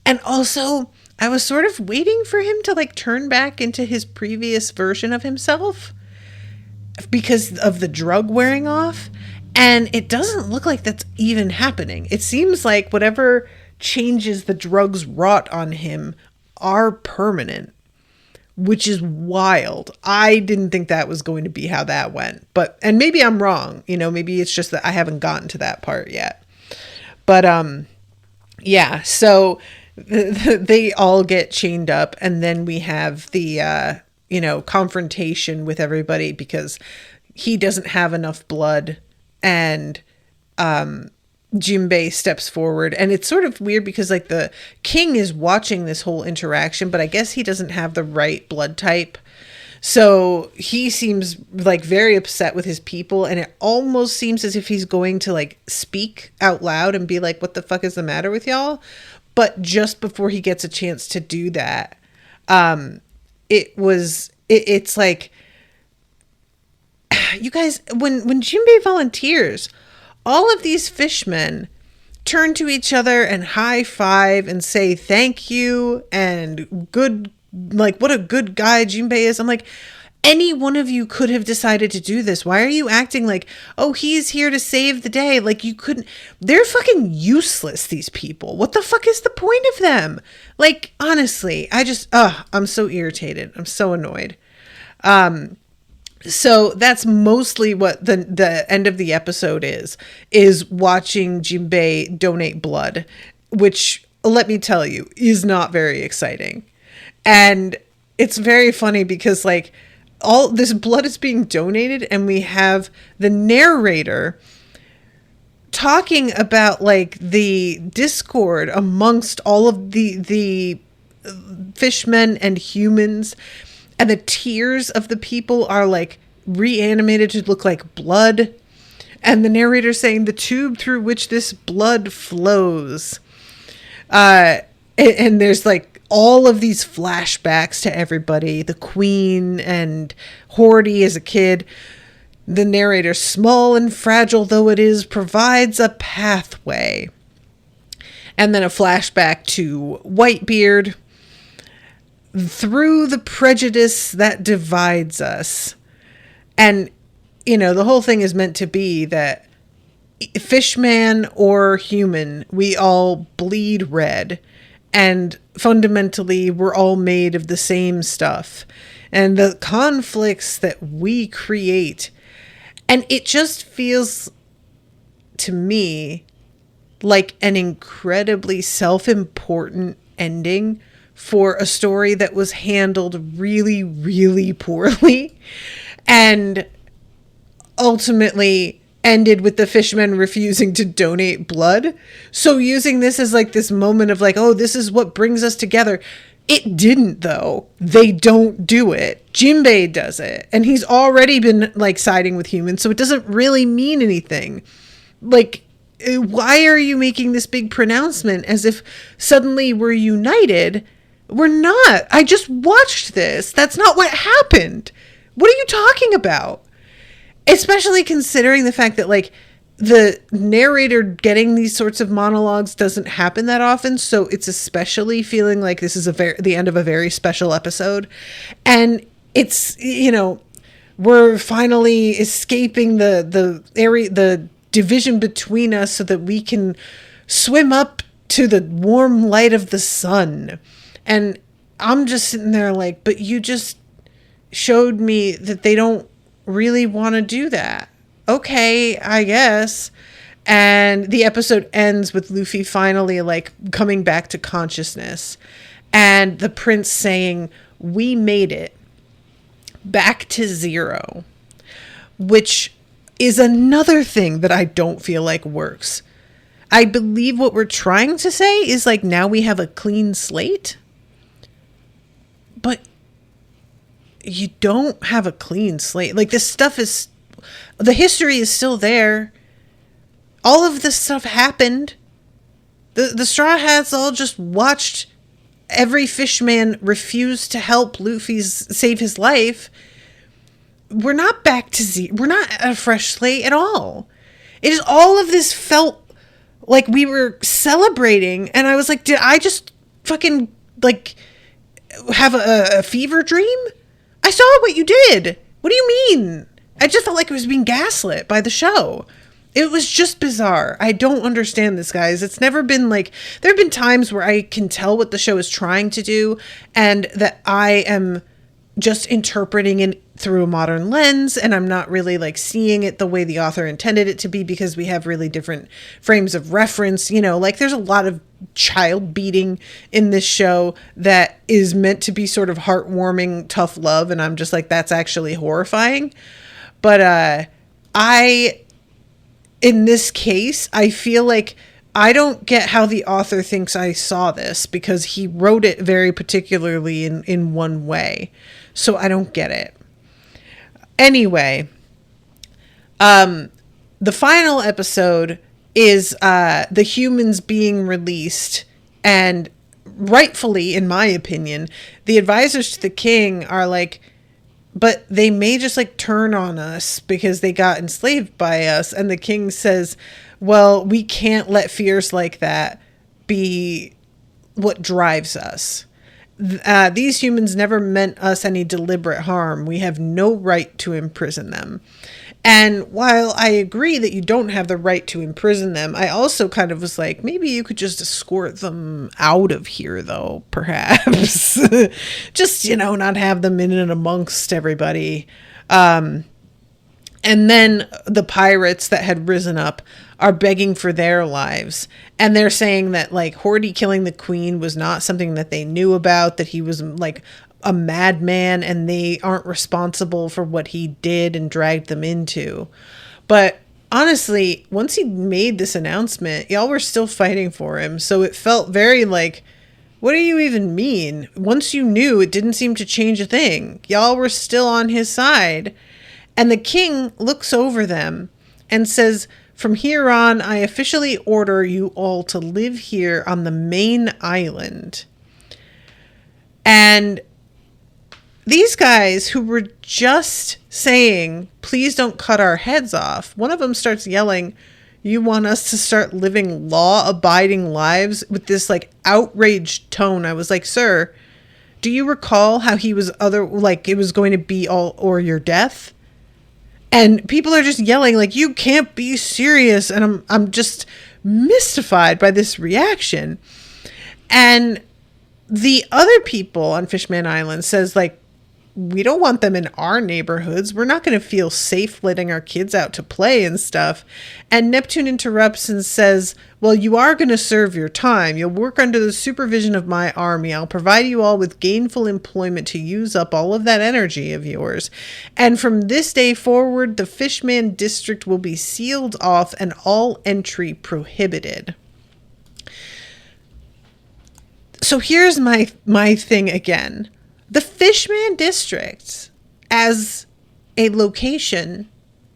And also, I was sort of waiting for him to like turn back into his previous version of himself because of the drug wearing off. And it doesn't look like that's even happening. It seems like whatever changes the drugs wrought on him are permanent, which is wild. I didn't think that was going to be how that went, and maybe I'm wrong, you know, maybe it's just that I haven't gotten to that part yet. But yeah, so they all get chained up, and then we have the you know, confrontation with everybody because he doesn't have enough blood, and Jinbei steps forward, and it's sort of weird because like the king is watching this whole interaction, but I guess he doesn't have the right blood type. So he seems like very upset with his people, and it almost seems as if he's going to like speak out loud and be like, what the fuck is the matter with y'all? But just before he gets a chance to do that, It's like, you guys, when Jinbei volunteers, all of these fishmen turn to each other and high five and say thank you and good, like, what a good guy Jinbei is. I'm like, any one of you could have decided to do this. Why are you acting like, oh, he's here to save the day? Like, you couldn't. They're fucking useless, these people. What the fuck is the point of them? Like, honestly, I'm so irritated. I'm so annoyed. So that's mostly what the end of the episode is watching Jinbei donate blood, which, let me tell you, is not very exciting. And it's very funny because, like, all this blood is being donated and we have the narrator talking about, like, the discord amongst all of the fishmen and humans, and the tears of the people are, like, reanimated to look like blood, and the narrator saying the tube through which this blood flows, and there's, like, all of these flashbacks to everybody, the queen and Horty as a kid. The narrator, small and fragile though it is, provides a pathway. And then a flashback to Whitebeard. Through the prejudice that divides us. And, you know, the whole thing is meant to be that fishman or human, we all bleed red. And fundamentally, we're all made of the same stuff. And the conflicts that we create. And it just feels to me like an incredibly self-important ending for a story that was handled really, really poorly, and ultimately ended with the fishermen refusing to donate blood. So using this as, like, this moment of, like, oh, this is what brings us together. It didn't, though. They don't do it. Jinbei does it. And he's already been, like, siding with humans, so it doesn't really mean anything. Like, why are you making this big pronouncement as if suddenly we're united? We're not. I just watched this. That's not what happened. What are you talking about? Especially considering the fact that, like, the narrator getting these sorts of monologues doesn't happen that often. So it's especially feeling like this is the end of a very special episode. And it's, you know, we're finally escaping the area, the division between us so that we can swim up to the warm light of the sun. And I'm just sitting there like, but you just showed me that they don't really want to do that. Okay, I guess. And the episode ends with Luffy finally, like, coming back to consciousness. And the prince saying, we made it back to zero. Which is another thing that I don't feel like works. I believe what we're trying to say is, like, now we have a clean slate. But you don't have a clean slate. Like, this stuff is... the history is still there. All of this stuff happened. The Straw Hats all just watched every fishman refuse to help Luffy save his life. We're not back to zero. We're not at a fresh slate at all. It is all of this felt like we were celebrating. And I was like, did I just fucking, like, have a fever dream? I saw what you did. What do you mean? I just felt like I was being gaslit by the show. It was just bizarre. I don't understand this, guys. It's never been like... there have been times where I can tell what the show is trying to do and that I am just interpreting it through a modern lens, and I'm not really, like, seeing it the way the author intended it to be because we have really different frames of reference. You know, like, there's a lot of child beating in this show that is meant to be sort of heartwarming, tough love, and I'm just like, that's actually horrifying. But in this case, I feel like I don't get how the author thinks I saw this, because he wrote it very particularly in one way. So I don't get it. Anyway, the final episode is the humans being released and rightfully, in my opinion, the advisors to the king are like, but they may just like turn on us because they got enslaved by us. And the king says, well, we can't let fears like that be what drives us. These humans never meant us any deliberate harm. We have no right to imprison them. And while I agree that you don't have the right to imprison them, I also kind of was like, maybe you could just escort them out of here, though, perhaps. Just, not have them in and amongst everybody. And then the pirates that had risen up are begging for their lives. And they're saying that, like, Horty killing the queen was not something that they knew about, that he was, like, a madman and they aren't responsible for what he did and dragged them into. But honestly, once he made this announcement, y'all were still fighting for him. So it felt very like, what do you even mean? Once you knew, it didn't seem to change a thing. Y'all were still on his side. And the king looks over them and says, from here on, I officially order you all to live here on the main island. And these guys who were just saying, please don't cut our heads off, one of them starts yelling, you want us to start living law-abiding lives, with this like outraged tone. I was like, sir, do you recall how he was it was going to be all or your death? And people are just yelling like, you can't be serious. And I'm just mystified by this reaction. And the other people on Fishman Island says, like, we don't want them in our neighborhoods. We're not going to feel safe letting our kids out to play and stuff. And Neptune interrupts and says, well, you are going to serve your time. You'll work under the supervision of my army. I'll provide you all with gainful employment to use up all of that energy of yours. And from this day forward, the Fishman district will be sealed off and all entry prohibited. So here's my thing again. The Fishman district as a location,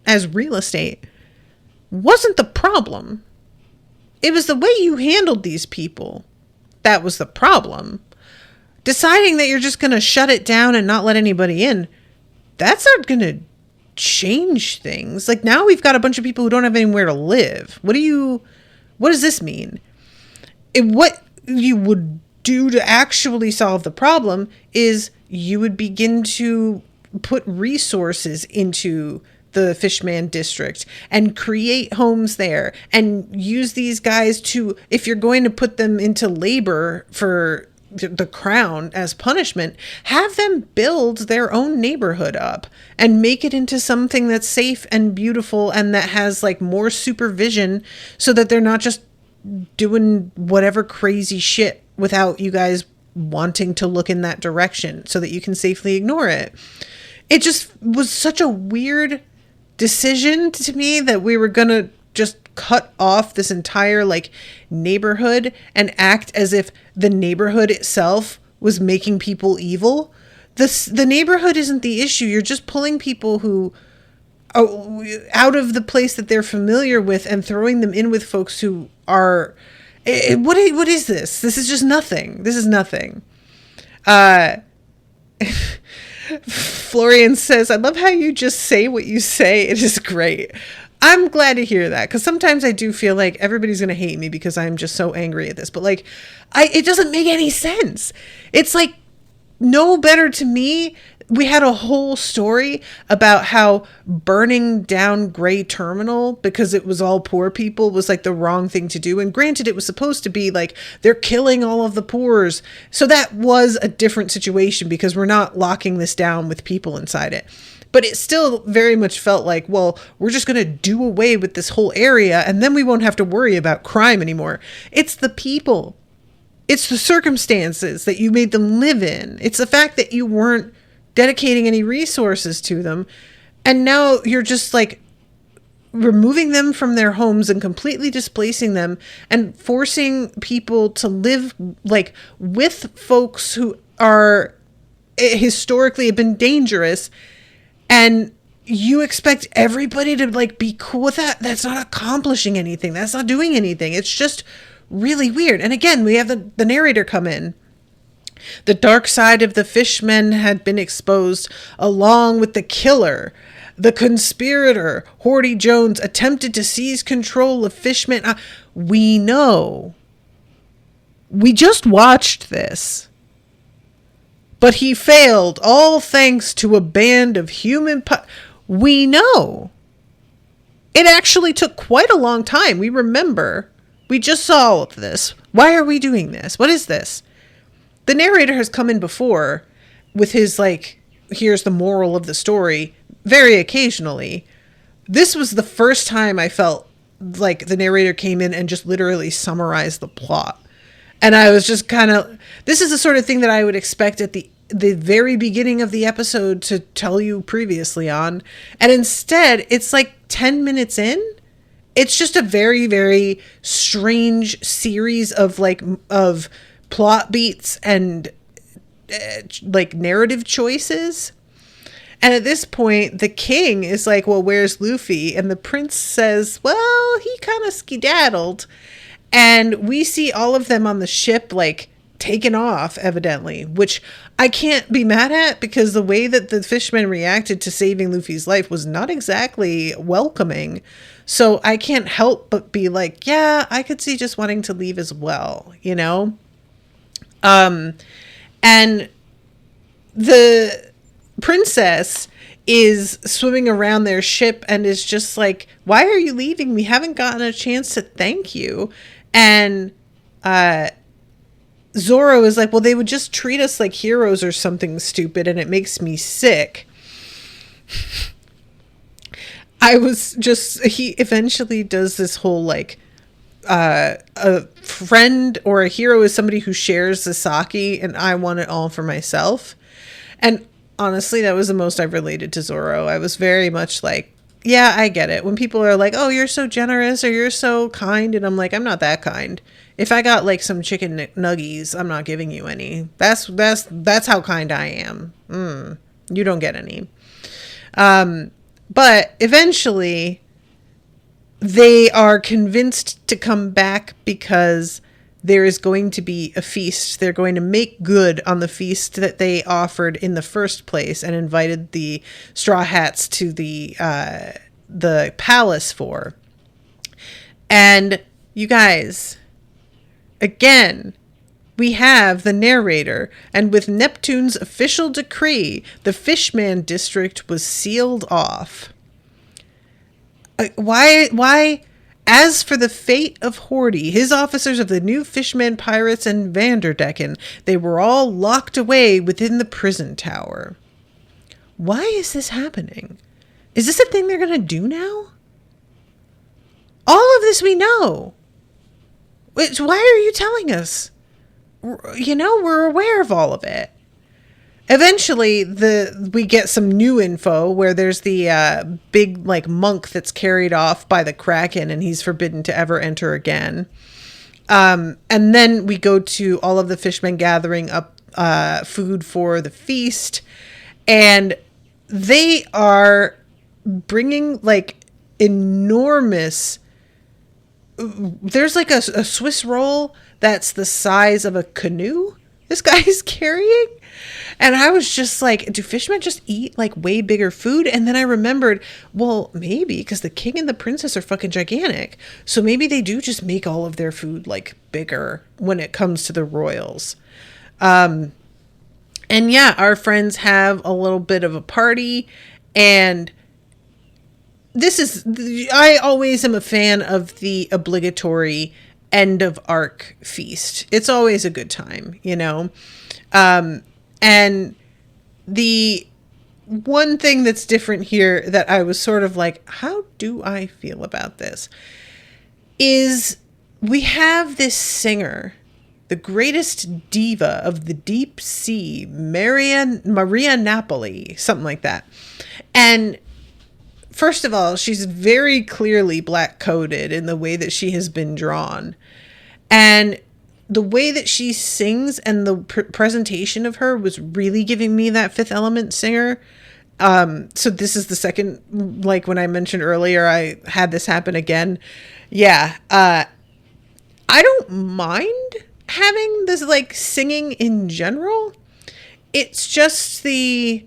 as real estate, wasn't the problem. It was the way you handled these people that was the problem. Deciding that you're just going to shut it down and not let anybody in, that's not going to change things. Like, now we've got a bunch of people who don't have anywhere to live. What does this mean? What you would do to actually solve the problem is you would begin to put resources into the Fishman district and create homes there and use these guys to, if you're going to put them into labor for the crown as punishment, have them build their own neighborhood up and make it into something that's safe and beautiful and that has like more supervision, so that they're not just doing whatever crazy shit without you guys wanting to look in that direction so that you can safely ignore it. It just was such a weird decision to me that we were going to just cut off this entire like neighborhood and act as if the neighborhood itself was making people evil. The neighborhood isn't the issue. You're just pulling people who are out of the place that they're familiar with and throwing them in with folks who are... What is this? This is just nothing. This is nothing. Florian says, I love how you just say what you say. It is great. I'm glad to hear that, because sometimes I do feel like everybody's going to hate me because I'm just so angry at this. But like, it doesn't make any sense. It's like no better to me. We had a whole story about how burning down Gray Terminal because it was all poor people was like the wrong thing to do. And granted, it was supposed to be like they're killing all of the poors. So that was a different situation because we're not locking this down with people inside it. But it still very much felt like, well, we're just going to do away with this whole area and then we won't have to worry about crime anymore. It's the people. It's the circumstances that you made them live in. It's the fact that you weren't dedicating any resources to them. And now you're just like removing them from their homes and completely displacing them and forcing people to live like with folks who are historically have been dangerous. And you expect everybody to like be cool with that. That's not accomplishing anything. That's not doing anything. It's just really weird. And again, we have the narrator come in. The dark side of the fishmen had been exposed, along with the killer. The conspirator, Horty Jones, attempted to seize control of fishmen. We know. We just watched this. But he failed, all thanks to a band of human... We know. It actually took quite a long time. We remember. We just saw all of this. Why are we doing this? What is this? The narrator has come in before with his, like, here's the moral of the story, very occasionally. This was the first time I felt like the narrator came in and just literally summarized the plot. And I was just kind of, this is the sort of thing that I would expect at the very beginning of the episode to tell you previously on. And instead, it's like 10 minutes in. It's just a very, very strange series of of plot beats and like narrative choices. And at this point, the king is like, well, where's Luffy? And the prince says, well, he kind of skedaddled. And we see all of them on the ship, like, taken off, evidently, which I can't be mad at, because the way that the fishmen reacted to saving Luffy's life was not exactly welcoming. So I can't help but be like, yeah, I could see just wanting to leave as well, you know? And the princess is swimming around their ship and is just like, why are you leaving? We haven't gotten a chance to thank you. And Zoro is like, well, they would just treat us like heroes or something stupid, and it makes me sick. He eventually does this whole, like, a friend or a hero is somebody who shares the sake, and I want it all for myself. And honestly, that was the most I've related to Zoro. I was very much like, yeah, I get it. When people are like, oh, you're so generous or you're so kind. And I'm like, I'm not that kind. If I got like some chicken nuggies, I'm not giving you any. That's how kind I am. You don't get any. But eventually they are convinced to come back because there is going to be a feast. They're going to make good on the feast that they offered in the first place and invited the Straw Hats to the palace for. And you guys, again, we have the narrator, and with Neptune's official decree, the Fishman district was sealed off. Why? As for the fate of Horty, his officers of the new Fishman pirates and Vanderdecken, they were all locked away within the prison tower. Why is this happening? Is this a thing they're going to do now? All of this we know. Why are you telling us? You know, we're aware of all of it. Eventually, we get some new info where there's the big, like, monk that's carried off by the Kraken, and he's forbidden to ever enter again. And then we go to all of the fishmen gathering up food for the feast, and they are bringing, like, enormous... There's, like, a Swiss roll that's the size of a canoe this guy is carrying. And I was just like, do fishmen just eat like way bigger food? And then I remembered, well, maybe because the king and the princess are fucking gigantic. So maybe they do just make all of their food like bigger when it comes to the royals. And yeah, our friends have a little bit of a party, and I always am a fan of the obligatory end of arc feast. It's always a good time, you know? And the one thing that's different here that I was sort of like, how do I feel about this? Is we have this singer, the greatest diva of the deep sea, Maria Napoli, something like that. And first of all, she's very clearly black-coded in the way that she has been drawn. And the way that she sings and the presentation of her was really giving me that Fifth Element singer. So this is the second, like when I mentioned earlier, I had this happen again. Yeah. I don't mind having this, like, singing in general. It's just the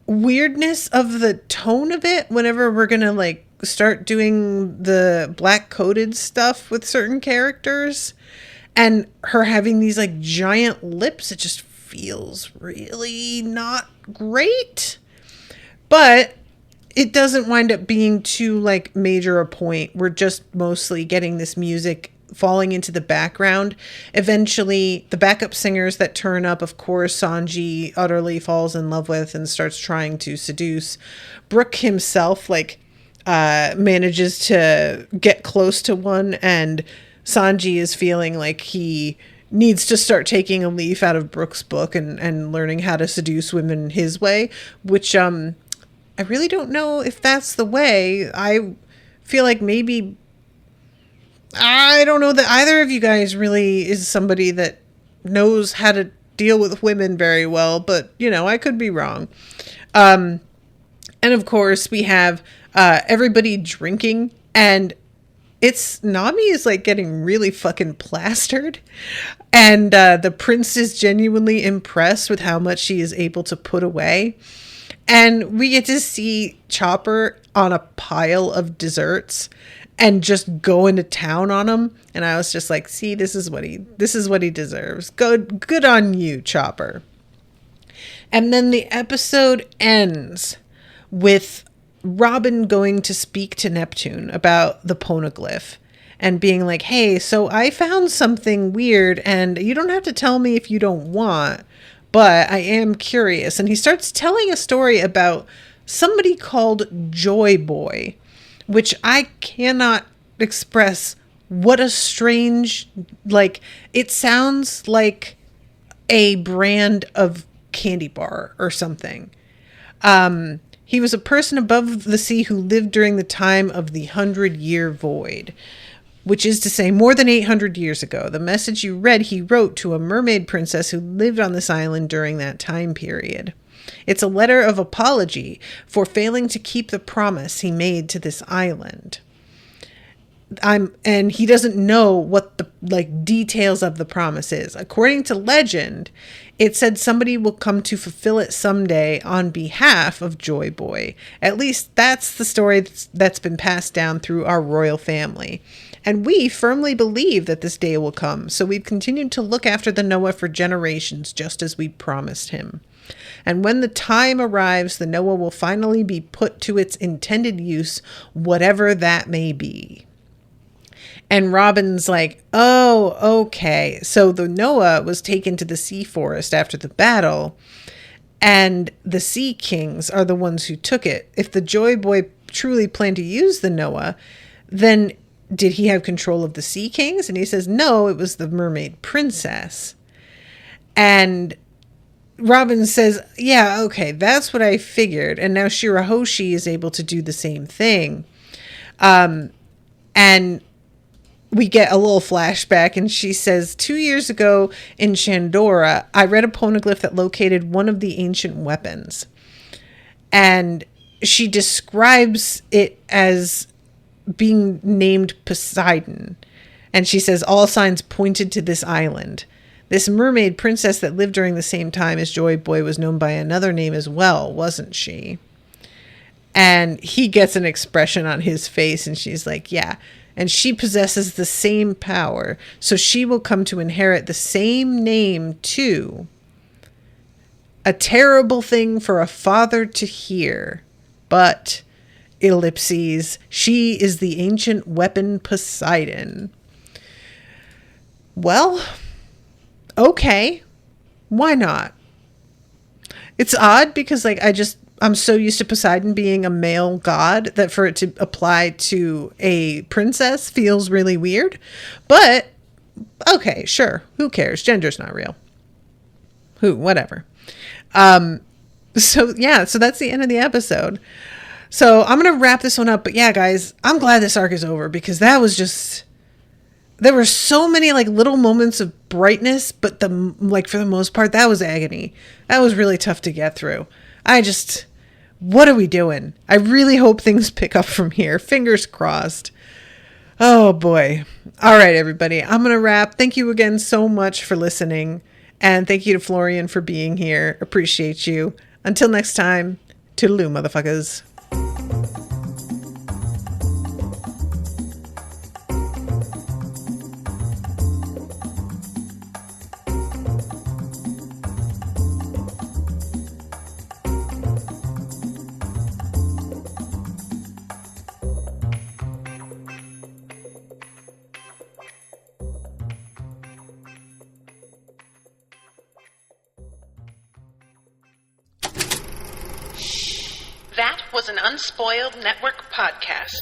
weirdness of the tone of it whenever we're gonna, like, start doing the black coded stuff with certain characters, and her having these, like, giant lips. It just feels really not great, but it doesn't wind up being too, like, major a point. We're just mostly getting this music falling into the background. Eventually, the backup singers that turn up, of course, Sanji utterly falls in love with and starts trying to seduce. Brook himself, like, manages to get close to one, and Sanji is feeling like he needs to start taking a leaf out of Brook's book and learning how to seduce women his way, which I really don't know if that's the way. I feel like maybe, I don't know that either of you guys really is somebody that knows how to deal with women very well, but, you know, I could be wrong. And of course, we have everybody drinking, and Nami is, like, getting really fucking plastered. And the prince is genuinely impressed with how much she is able to put away. And we get to see Chopper on a pile of desserts and just go into town on him. And I was just like, see, this is what he deserves. Good on you, Chopper. And then the episode ends with Robin going to speak to Neptune about the poneglyph and being like, hey, so I found something weird, and you don't have to tell me if you don't want, but I am curious. And he starts telling a story about somebody called Joy Boy, which I cannot express what a strange, like, it sounds like a brand of candy bar or something. He was a person above the sea who lived during the time of the 100-year void, which is to say more than 800 years ago. The message you read he wrote to a mermaid princess who lived on this island during that time period. It's a letter of apology for failing to keep the promise he made to this island. And he doesn't know what the, like, details of the promise is. According to legend, it said somebody will come to fulfill it someday on behalf of Joy Boy. At least that's the story that's been passed down through our royal family. And we firmly believe that this day will come, so we've continued to look after the Noah for generations, just as we promised him. And when the time arrives, the Noah will finally be put to its intended use, whatever that may be. And Robin's like, oh, okay. So the Noah was taken to the sea forest after the battle, and the Sea Kings are the ones who took it. If the Joy Boy truly planned to use the Noah, then did he have control of the Sea Kings? And he says, no, it was the mermaid princess. And Robin says, yeah, okay, that's what I figured. And now Shirahoshi is able to do the same thing. And we get a little flashback, and she says, 2 years ago in Shandora, I read a poneglyph that located one of the ancient weapons. And she describes it as being named Poseidon. And she says all signs pointed to this island. This mermaid princess that lived during the same time as Joy Boy was known by another name as well, wasn't she? And he gets an expression on his face, and she's like, yeah. And she possesses the same power, so she will come to inherit the same name too. A terrible thing for a father to hear, but, ellipses, she is the ancient weapon Poseidon. Well, okay, why not? It's odd because, like, I'm so used to Poseidon being a male god that for it to apply to a princess feels really weird. But, okay, sure. Who cares? Gender's not real. Whatever. So that's the end of the episode. So I'm going to wrap this one up. But yeah, guys, I'm glad this arc is over because that was just... There were so many, like, little moments of brightness, but for the most part, that was agony. That was really tough to get through. What are we doing? I really hope things pick up from here. Fingers crossed. Oh boy. All right, everybody. I'm going to wrap. Thank you again so much for listening. And thank you to Florian for being here. Appreciate you. Until next time, toodaloo, motherfuckers. That was an Unspoiled Network podcast.